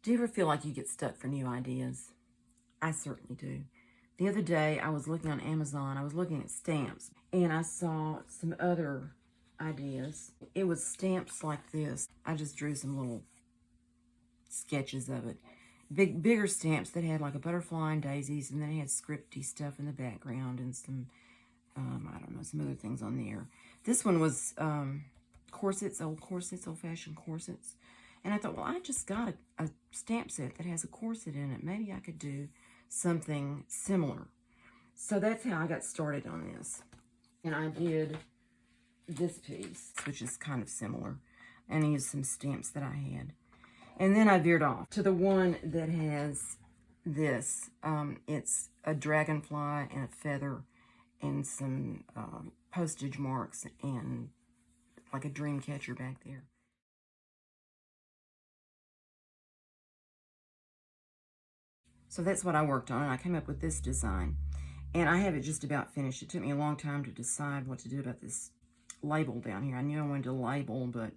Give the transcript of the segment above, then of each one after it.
Do you ever feel like you get stuck for new ideas? I certainly do. The other day, I was looking on Amazon. I was looking at stamps, and I saw some other ideas. It was stamps like this. I just drew some little sketches of it. Bigger stamps that had like a butterfly and daisies, and then it had scripty stuff in the background and some, I don't know, some other things on there. This one was corsets, old-fashioned corsets. And I thought, well, I just got a stamp set that has a corset in it. Maybe I could do something similar. So that's how I got started on this. And I did this piece, which is kind of similar. And I used some stamps that I had. And then I veered off to the one that has this. It's a dragonfly and a feather and some postage marks and like a dream catcher back there. So that's what I worked on, and I came up with this design. And I have it just about finished. It took me a long time to decide what to do about this label down here. I knew I wanted to label, but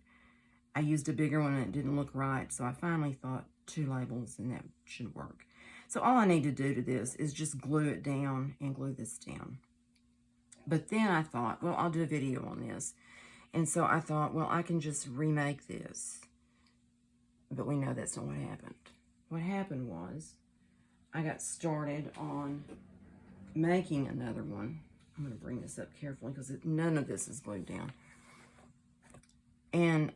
I used a bigger one and it didn't look right. So I finally thought 2 labels and that should work. So all I need to do to this is just glue it down and glue this down. But then I thought, well, I'll do a video on this. And so I thought, well, I can just remake this. But we know that's not what happened. What happened was, I got started on making another one. I'm going to bring this up carefully because none of this is glued down. And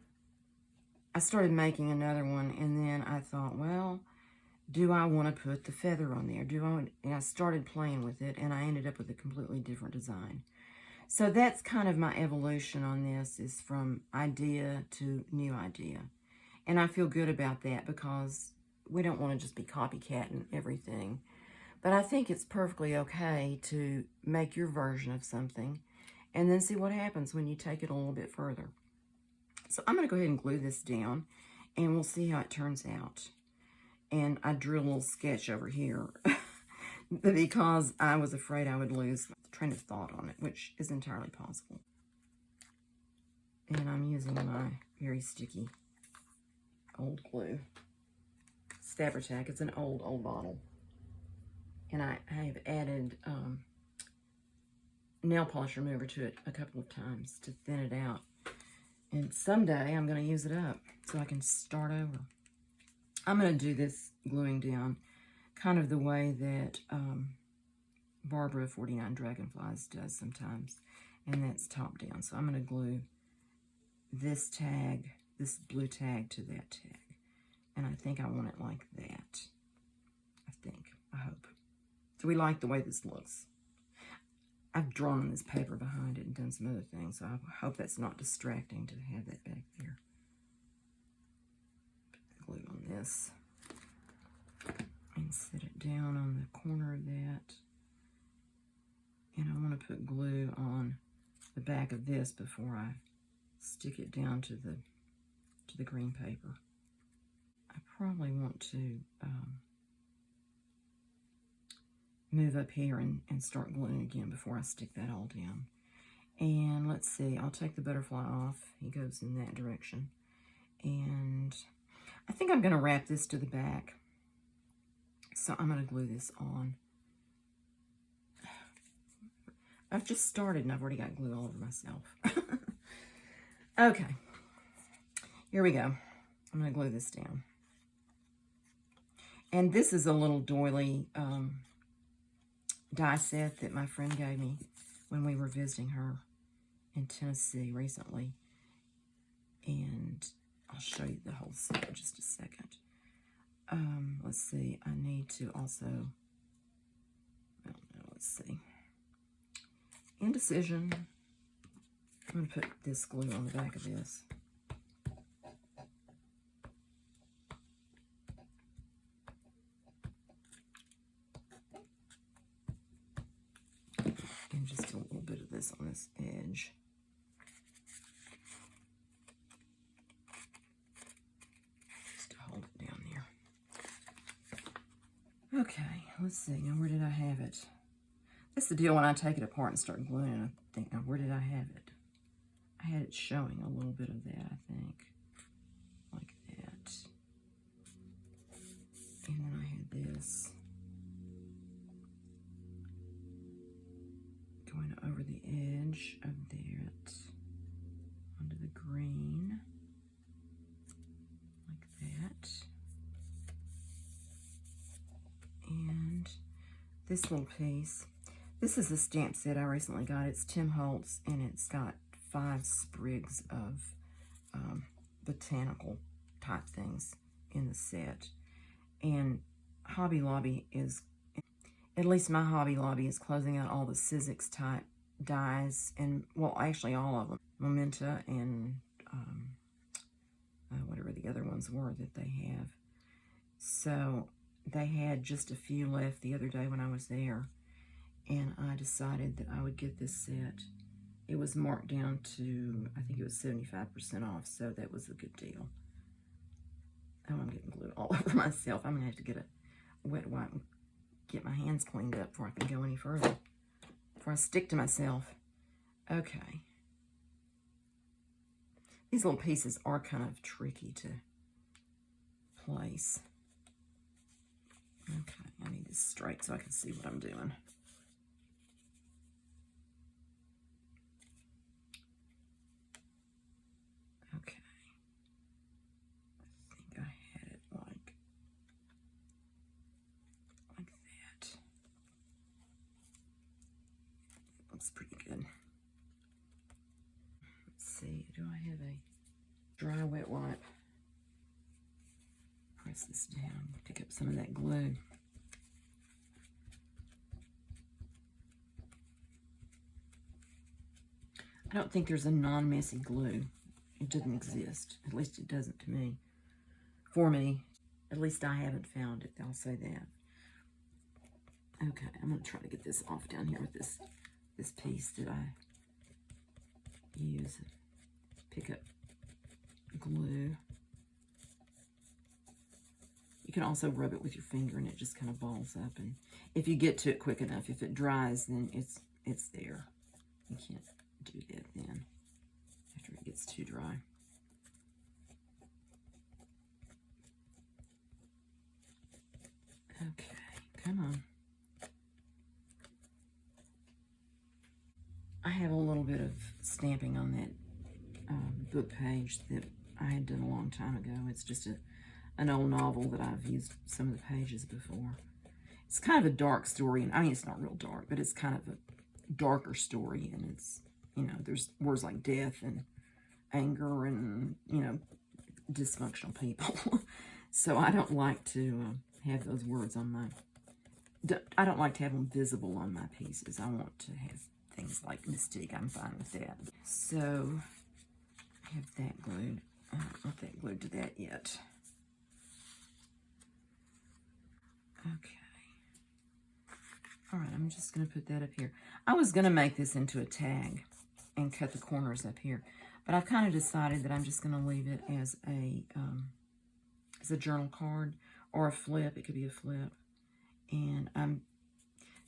I started making another one, and then I thought, well, do I want to put the feather on there? And I started playing with it, and I ended up with a completely different design. So that's kind of my evolution on this, is from idea to new idea. And I feel good about that because we don't want to just be copycatting everything. But I think it's perfectly okay to make your version of something and then see what happens when you take it a little bit further. So I'm going to go ahead and glue this down and we'll see how it turns out. And I drew a little sketch over here because I was afraid I would lose the train of thought on it, which is entirely possible. And I'm using my very sticky old glue. Stabber Tack. It's an old bottle. And I have added nail polish remover to it a couple of times to thin it out. And someday I'm going to use it up so I can start over. I'm going to do this gluing down kind of the way that Barbara 49 Dragonflies does sometimes. And that's top down. So I'm going to glue this tag, this blue tag, to that tag. And I think I want it like that. I hope. So we like the way this looks. I've drawn on this paper behind it and done some other things, so I hope that's not distracting to have that back there. Put the glue on this. And set it down on the corner of that. And I want to put glue on the back of this before I stick it down to the green paper. I probably want to move up here and start gluing again before I stick that all down. And let's see, I'll take the butterfly off. He goes in that direction. And I think I'm going to wrap this to the back. So I'm going to glue this on. I've just started and I've already got glue all over myself. Okay, here we go. I'm going to glue this down. And this is a little doily die set that my friend gave me when we were visiting her in Tennessee recently. And I'll show you the whole set in just a second. Let's see, I need to also, let's see. Indecision. I'm going to put this glue on the back of this. And just a little bit of this on this edge. Just to hold it down there. Okay, let's see. Now, where did I have it? That's the deal when I take it apart and start gluing it. I think, now, where did I have it? I had it showing a little bit of that, I think. Like that. And then I had this going over the edge of that onto the green, like that. And this little piece, this is a stamp set I recently got. It's Tim Holtz, and it's got 5 sprigs of botanical type things in the set. And Hobby Lobby is, at least my Hobby Lobby is closing out all the Sizzix type dies, and well, actually all of them, Momenta and whatever the other ones were that they have. So they had just a few left the other day when I was there, and I decided that I would get this set. It was marked down to, I think it was 75% off, so that was a good deal. Oh, I'm getting glue all over myself. I'm going to have to get a wet wipe and get my hands cleaned up before I can go any further, before I stick to myself. Okay. These little pieces are kind of tricky to place. Okay, I need this straight so I can see what I'm doing. Okay. I think I had it like that. Looks pretty good. Let's see, do I have a dry wet wipe? Press this down, pick up some of that glue. I don't think there's a non-messy glue. It doesn't exist. At least it doesn't to me. For me. At least I haven't found it. I'll say that. Okay, I'm going to try to get this off down here with this piece that I use. Pick up glue. You can also rub it with your finger and it just kind of balls up. And if you get to it quick enough, if it dries, then it's there. You can't do that then after it gets too dry. Okay, come on. I have a little bit of stamping on that book page that I had done a long time ago. It's just an old novel that I've used some of the pages before. It's kind of a dark story, and I mean, it's not real dark, but it's kind of a darker story, and it's, you know, there's words like death and anger and, you know, dysfunctional people. So I don't like to have those words on my, I don't like to have them visible on my pieces. I want to have things like Mystique. I'm fine with that. So I have that glued. I don't want that glued to that yet. Okay. All right, I'm just going to put that up here. I was going to make this into a tag and cut the corners up here, but I've kind of decided that I'm just going to leave it as a journal card or a flip. It could be a flip. And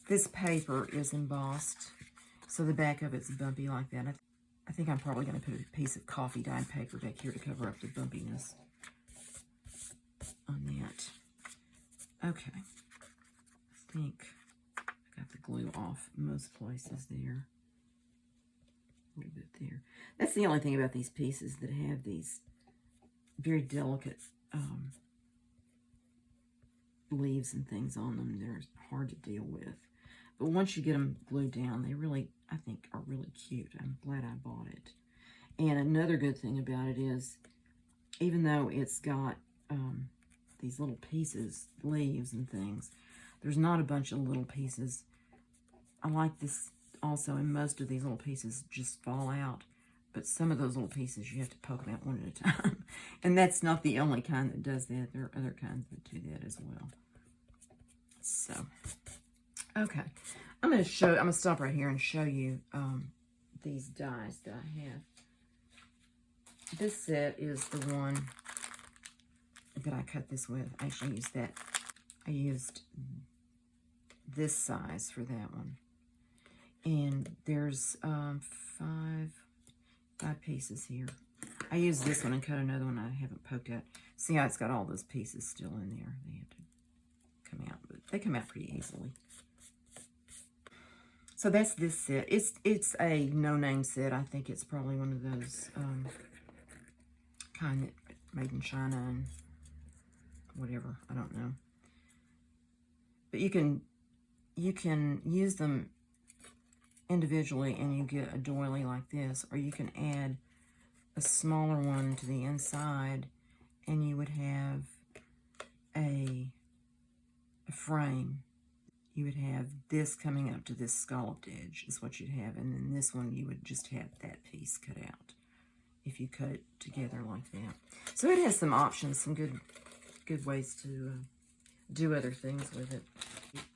this paper is embossed, so the back of it's bumpy like that. I think I'm probably going to put a piece of coffee dyed paper back here to cover up the bumpiness on that. Okay, I think I got the glue off most places there. A little bit there. That's the only thing about these pieces that have these very delicate leaves and things on them. They're hard to deal with. But once you get them glued down, they really, I think, are really cute. I'm glad I bought it. And another good thing about it is, even though it's got these little pieces, leaves and things, there's not a bunch of little pieces. I like this also, and most of these little pieces just fall out. But some of those little pieces, you have to poke them out one at a time. And that's not the only kind that does that. There are other kinds that do that as well. So, okay. I'm going to stop right here and show you these dies that I have. This set is the one that I cut this with. I actually used that. I used this size for that one. And there's five pieces here. I used this one and cut another one I haven't poked out. See how it's got all those pieces still in there. They have to come out, but they come out pretty easily. So that's this set. It's a no-name set. I think it's probably one of those kind that made in China and whatever. I don't know. But you can use them individually and you get a doily like this, or you can add a smaller one to the inside and you would have a frame. You would have this coming up to this scalloped edge is what you'd have, and then this one you would just have that piece cut out if you cut it together like that. So it has some options, some good ways to do other things with it.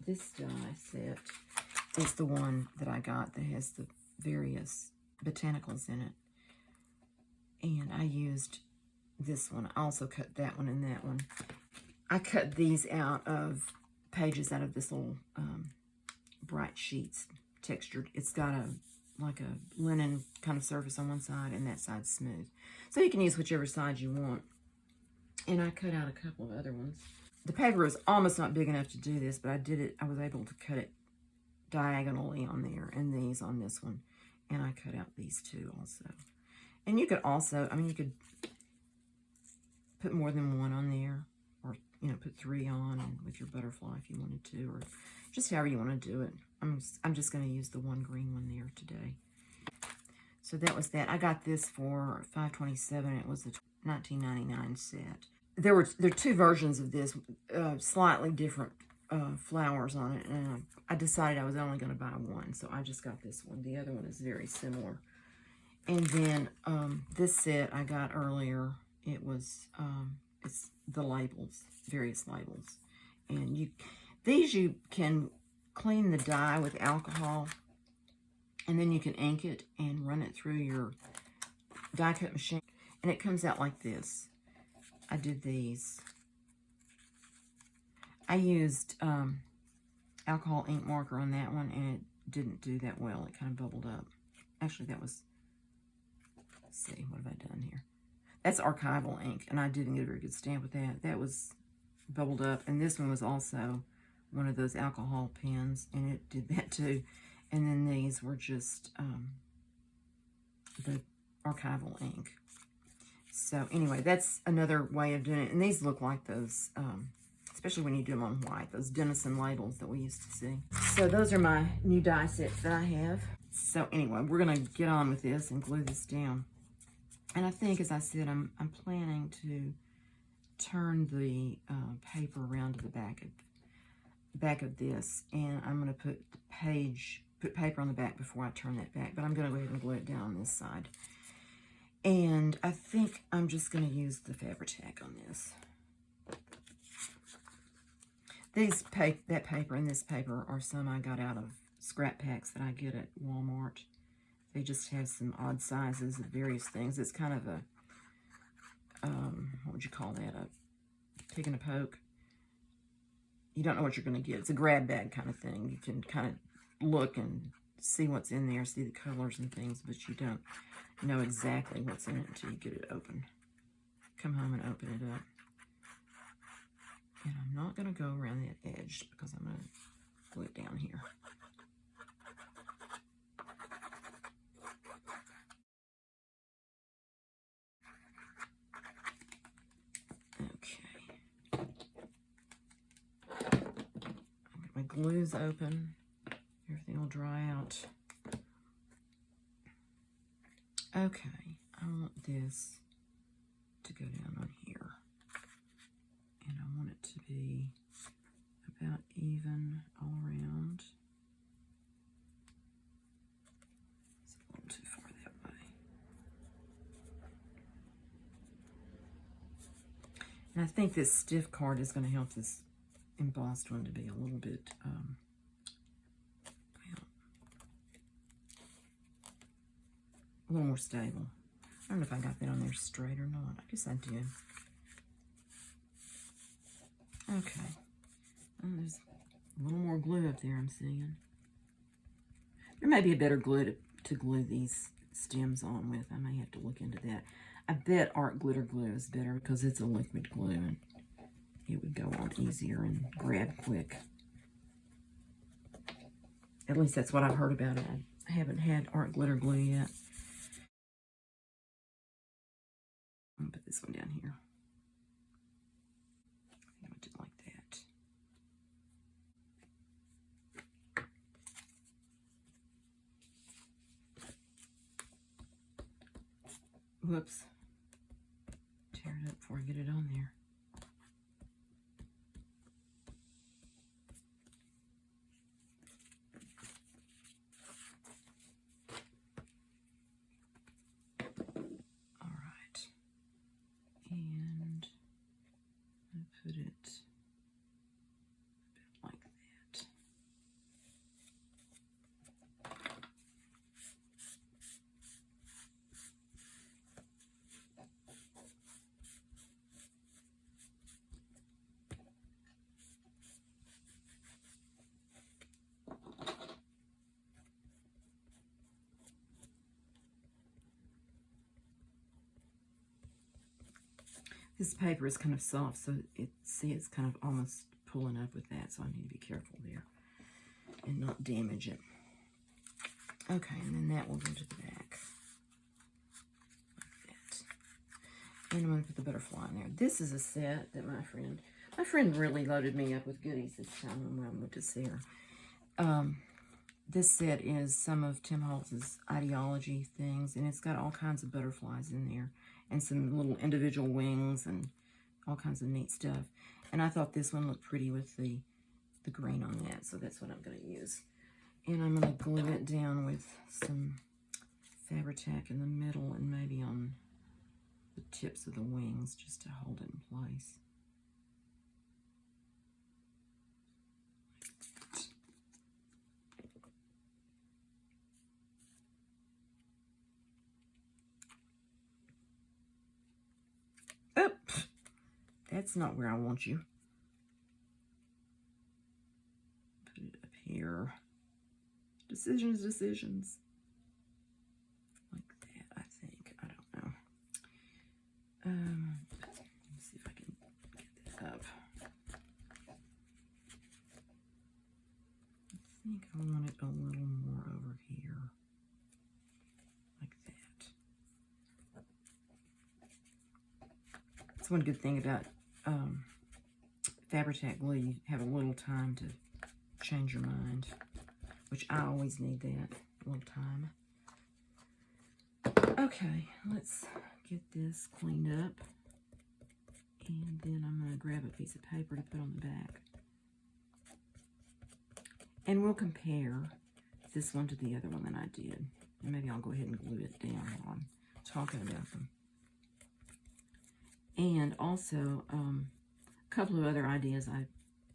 This die set is the one that I got that has the various botanicals in it. And I used this one. I also cut that one and that one. I cut these out of pages out of this little bright sheets textured. It's got like a linen kind of surface on one side and that side's smooth. So you can use whichever side you want. And I cut out a couple of other ones. The paper is almost not big enough to do this, but I was able to cut it diagonally on there and these on this one. And I cut out these two also. And you could also, I mean, you could put more than one on there, or, you know, put 3 on and with your butterfly if you wanted to, or just however you want to do it. I'm just going to use the one green one there today. So that was that. I got this for $5.27. It was a $19.99 set. There are 2 versions of this, slightly different flowers on it, and I decided I was only going to buy one, so I just got this one. The other one is very similar. And then this set I got earlier. It was it's the labels, various labels, and these you can clean the dye with alcohol, and then you can ink it and run it through your die cut machine, and it comes out like this. I did these. I used alcohol ink marker on that one, and it didn't do that well. It kind of bubbled up. Actually, that was, let's see, what have I done here? That's archival ink, and I didn't get a very good stamp with that. That was bubbled up, and this one was also one of those alcohol pens, and it did that too. And then these were just the archival ink. So anyway, that's another way of doing it. And these look like those, especially when you do them on white, those Denison labels that we used to see. So those are my new die sets that I have. So anyway, we're going to get on with this and glue this down. And I think, as I said, I'm planning to turn the paper around to the back of this, and I'm going to put paper on the back before I turn that back. But I'm going to go ahead and glue it down on this side. And I think I'm just going to use the Fabri-Tac on this. That paper and this paper are some I got out of scrap packs that I get at Walmart. They just have some odd sizes of various things. It's kind of a, what would you call that? A pick and a poke. You don't know what you're going to get. It's a grab bag kind of thing. You can kind of look and see what's in there, see the colors and things, but you don't know exactly what's in it until you get it open. Come home and open it up. And I'm not going to go around that edge because I'm going to glue it down here. Okay. My glue's open. Everything will dry out. Okay, I want this to go down on here. And I want it to be about even all around. It's a little too far that way. And I think this stiff card is going to help this embossed one to be a little bit, a little more stable. I don't know if I got that on there straight or not. I guess I did. Okay. Oh, there's a little more glue up there I'm seeing. There may be a better glue to glue these stems on with. I may have to look into that. I bet Art Glitter Glue is better because it's a liquid glue. And it would go on easier and grab quick. At least that's what I've heard about it. I haven't had art glitter glue yet. I'm gonna put this one down here. I think I did like that. Whoops. Tear it up before I get it on there. All right. And I put it a bit like that. This paper is kind of soft, so it's kind of almost pulling up with that, so I need to be careful there and not damage it. Okay, and then that will go to the back. Like that. And I'm going to put the butterfly in there. This is a set that my friend really loaded me up with goodies this time when I went to see her. This set is some of Tim Holtz's ideology things, and it's got all kinds of butterflies in there, and some little individual wings, and all kinds of neat stuff. And I thought this one looked pretty with the green on that, so that's what I'm going to use. And I'm going to glue it down with some Fabri-Tac in the middle, and maybe on the tips of the wings, just to hold it in place. That's not where I want you. Put it up here. Decisions. Like that, I think. I don't know. Let's see if I can get that up. I think I want it a little more over here. Like that. That's one good thing about Fabri-Tac glue. You have a little time to change your mind, which I always need that little time. Okay, let's get this cleaned up, and then I'm going to grab a piece of paper to put on the back, and we'll compare this one to the other one that I did, and maybe I'll go ahead and glue it down while I'm talking about them. And also, a couple of other ideas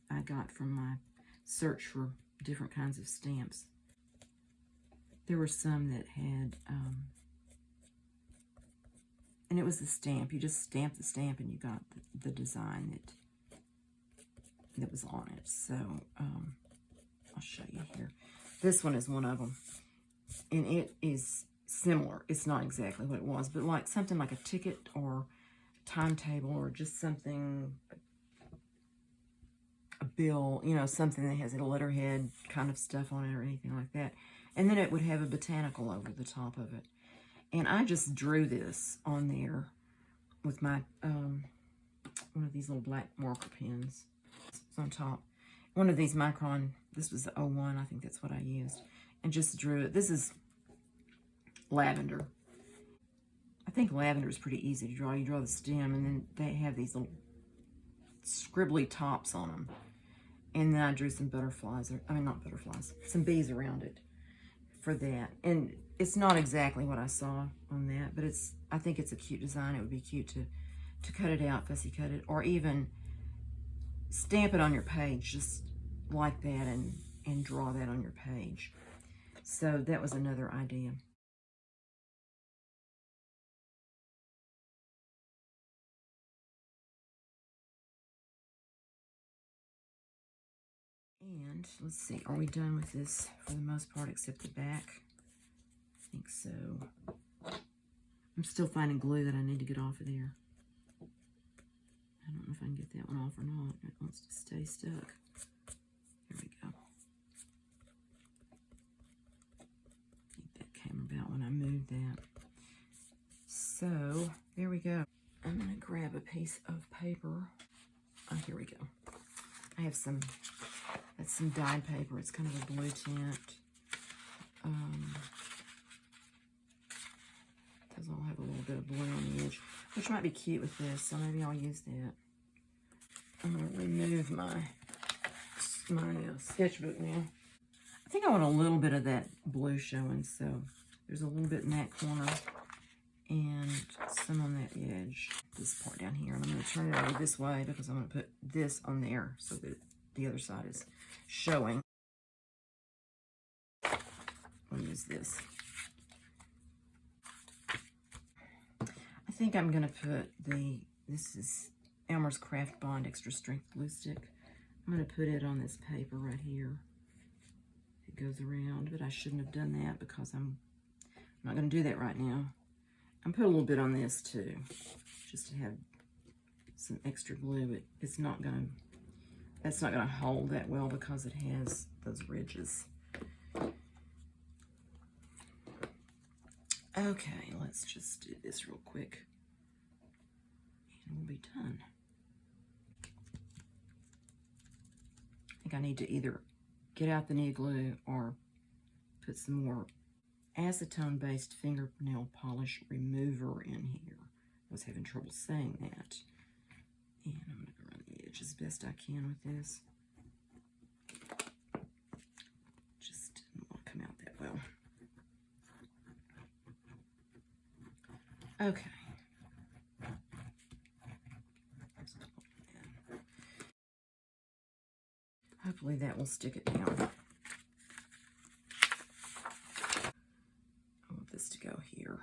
I got from my search for different kinds of stamps. There were some that had, and it was the stamp. You just stamped the stamp and you got the design that was on it. So, I'll show you here. This one is one of them. And it is similar. It's not exactly what it was, but like something like a ticket or timetable, or just something, a bill, you know, something that has a letterhead kind of stuff on it or anything like that. And then it would have a botanical over the top of it. And I just drew this on there with my, one of these little black marker pens. It's on top. One of these Micron, this was the 01, I think that's what I used. And just drew it. This is lavender. I think lavender is pretty easy to draw. You draw the stem, and then they have these little scribbly tops on them. And then I drew some butterflies, or I mean not butterflies, some bees around it for that. And it's not exactly what I saw on that, but I think it's a cute design. It would be cute to cut it out, fussy cut it, or even stamp it on your page just like that, and draw that on your page. So that was another idea. And let's see, are we done with this for the most part except the back? I think so. I'm still finding glue that I need to get off of there. I don't know if I can get that one off or not. It wants to stay stuck. There we go. I think that came about when I moved that. So, there we go. I'm going to grab a piece of paper. Oh, here we go. I have some, that's some dyed paper. It's kind of a blue tint. Does all have a little bit of blue on the edge, which might be cute with this, so maybe I'll use that. I'm going to remove my sketchbook now. I think I want a little bit of that blue showing, so there's a little bit in that corner and some on that edge. This part down here, and I'm going to turn it over this way because I'm going to put this on there so that the other side is showing. I'll use this. I think I'm going to put this is Elmer's Craft Bond Extra Strength Glue Stick. I'm going to put it on this paper right here. It goes around, but I shouldn't have done that because I'm not going to do that right now. I'm put a little bit on this too, just to have some extra glue. But it's not going to, that's not going to hold that well because it has those ridges. Okay, let's just do this real quick and we'll be done. I think I need to either get out the new glue or put some more acetone-based fingernail polish remover in here. I was having trouble saying that. And I'm going to go around the edge as best I can with this. Just didn't want to come out that well. Okay. Hopefully that will stick it down. I want this to go here.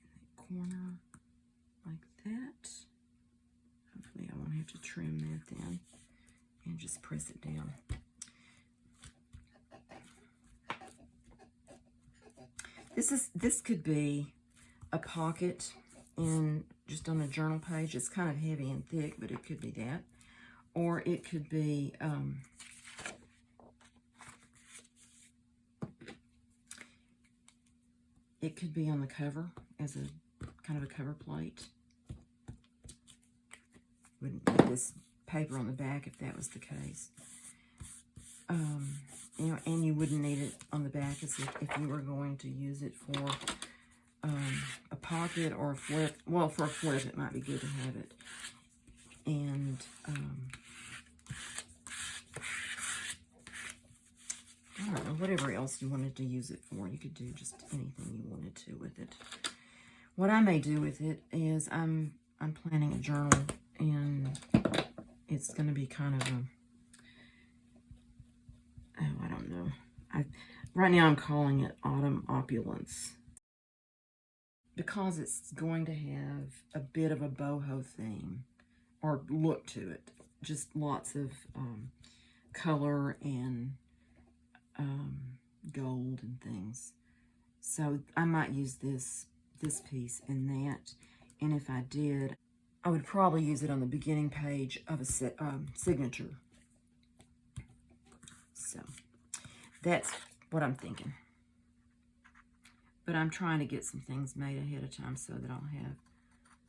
In that corner, like that. Hopefully I won't have to trim that then. And just press it down. This could be a pocket in just on a journal page. It's kind of heavy and thick, but it could be that. Or it could be on the cover as a kind of a cover plate. Wouldn't put this paper on the back if that was the case. You know, and you wouldn't need it on the back as if you were going to use it for a pocket or a flip. Well, for a flip, it might be good to have it. And I don't know, whatever else you wanted to use it for, you could do just anything you wanted to with it. What I may do with it is I'm planning a journal, and it's going to be kind of a, oh, I don't know. Right now I'm calling it Autumn Opulence because it's going to have a bit of a boho theme or look to it. Just lots of color and gold and things. So I might use this piece and that. And if I did, I would probably use it on the beginning page of a signature. So that's what I'm thinking. But I'm trying to get some things made ahead of time so that I'll have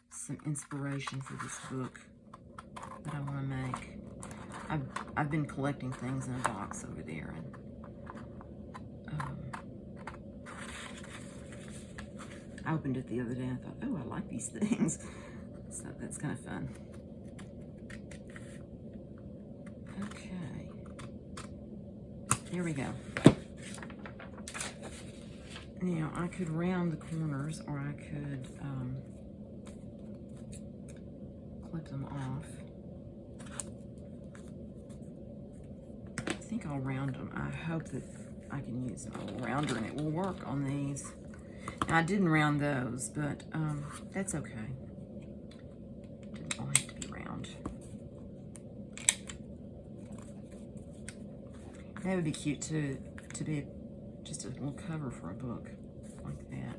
some inspiration for this book that I want to make. I've been collecting things in a box over there, and I opened it the other day and I thought, oh, I like these things. So that's kind of fun. Okay. Here we go. Now, I could round the corners, or I could clip them off. I think I'll round them. I hope that I can use my little rounder and it will work on these. Now, I didn't round those, but that's okay. Didn't all have to be round. That would be cute too, to be just a little cover for a book like that.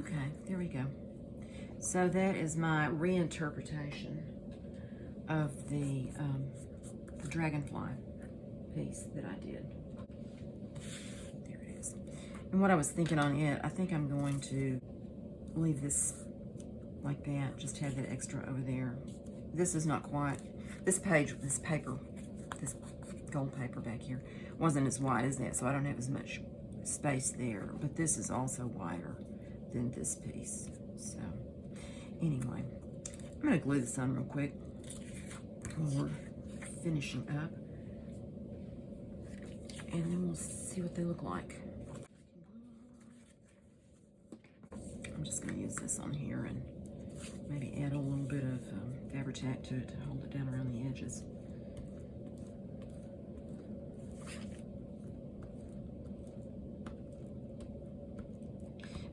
Okay, there we go. So that is my reinterpretation of the dragonfly piece that I did. There it is. And what I was thinking on it, I think I'm going to leave this like that, just have that extra over there. This is not quite, this paper, this gold paper back here wasn't as wide as that, so I don't have as much space there, but this is also wider than this piece. So anyway, I'm gonna glue this on real quick while we're finishing up, and then we'll see what they look like. I'm just gonna use this on here and maybe add a little bit of Fabri-Tac to it to hold it down around the edges.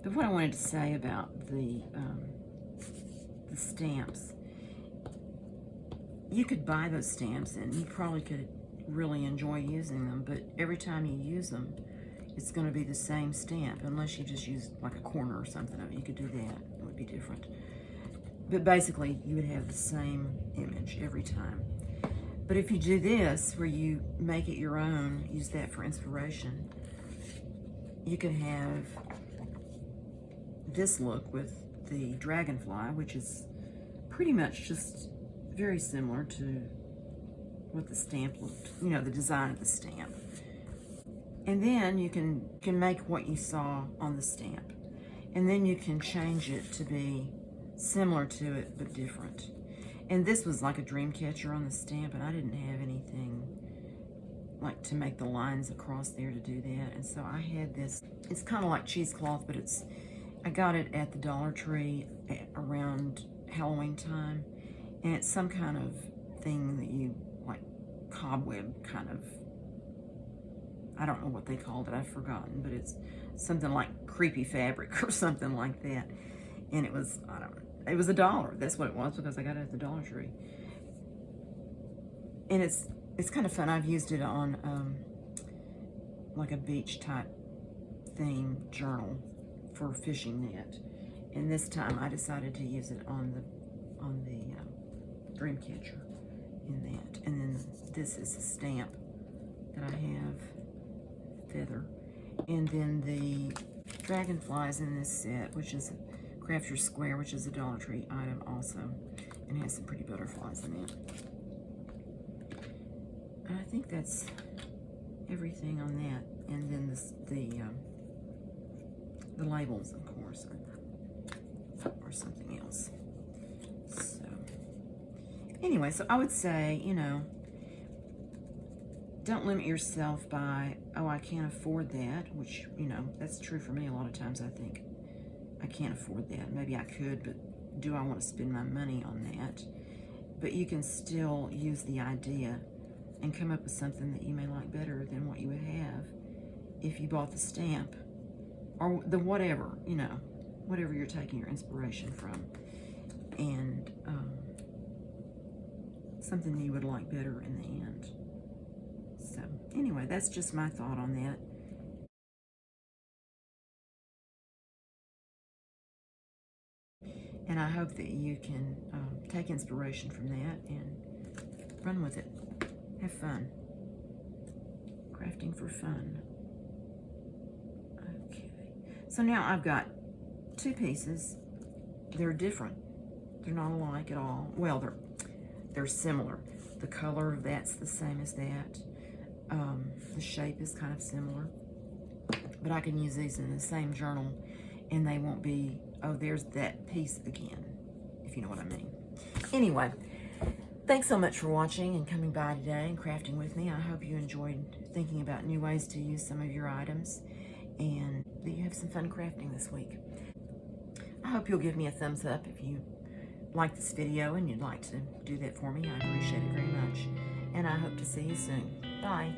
But what I wanted to say about the stamps, you could buy those stamps and you probably could really enjoy using them, but every time you use them, it's going to be the same stamp, unless you just use like a corner or something of it. You could do that, it would be different. But basically, you would have the same image every time. But if you do this, where you make it your own, use that for inspiration, you could have this look with the dragonfly, which is pretty much just very similar to what the stamp looked, you know, the design of the stamp. And then you can make what you saw on the stamp. And then you can change it to be similar to it, but different. And this was like a dream catcher on the stamp, and I didn't have anything like to make the lines across there to do that. And so I had this, it's kind of like cheesecloth, but I got it at the Dollar Tree around Halloween time. And it's some kind of thing that you, like cobweb kind of, I don't know what they called it, I've forgotten, but it's something like creepy fabric or something like that. And it was, I don't know, it was $1. That's what it was, because I got it at the Dollar Tree. And it's kind of fun. I've used it on like a beach type theme journal for fishing net. And this time I decided to use it on the dream catcher in that. And then this is a stamp that I have, feather. And then the dragonflies in this set, which is Craft Your Square, which is a Dollar Tree item also, and has some pretty butterflies in it. And I think that's everything on that. And then the labels, of course, or something else. So anyway, so I would say, you know, don't limit yourself by, oh, I can't afford that, which, you know, that's true for me a lot of times. I think I can't afford that. Maybe I could, but do I want to spend my money on that? But you can still use the idea and come up with something that you may like better than what you would have if you bought the stamp or the whatever, you know, whatever you're taking your inspiration from, and something you would like better in the end. So anyway, that's just my thought on that. And I hope that you can take inspiration from that and run with it. Have fun. Crafting for fun. Okay. So now I've got two pieces. They're different. They're not alike at all. Well, they're similar. The color of that's the same as that. The shape is kind of similar. But I can use these in the same journal and they won't be, oh, there's that piece again, if you know what I mean. Anyway, thanks so much for watching and coming by today and crafting with me. I hope you enjoyed thinking about new ways to use some of your items and that you have some fun crafting this week. I hope you'll give me a thumbs up if you like this video and you'd like to do that for me. I appreciate it very much. And I hope to see you soon. Bye.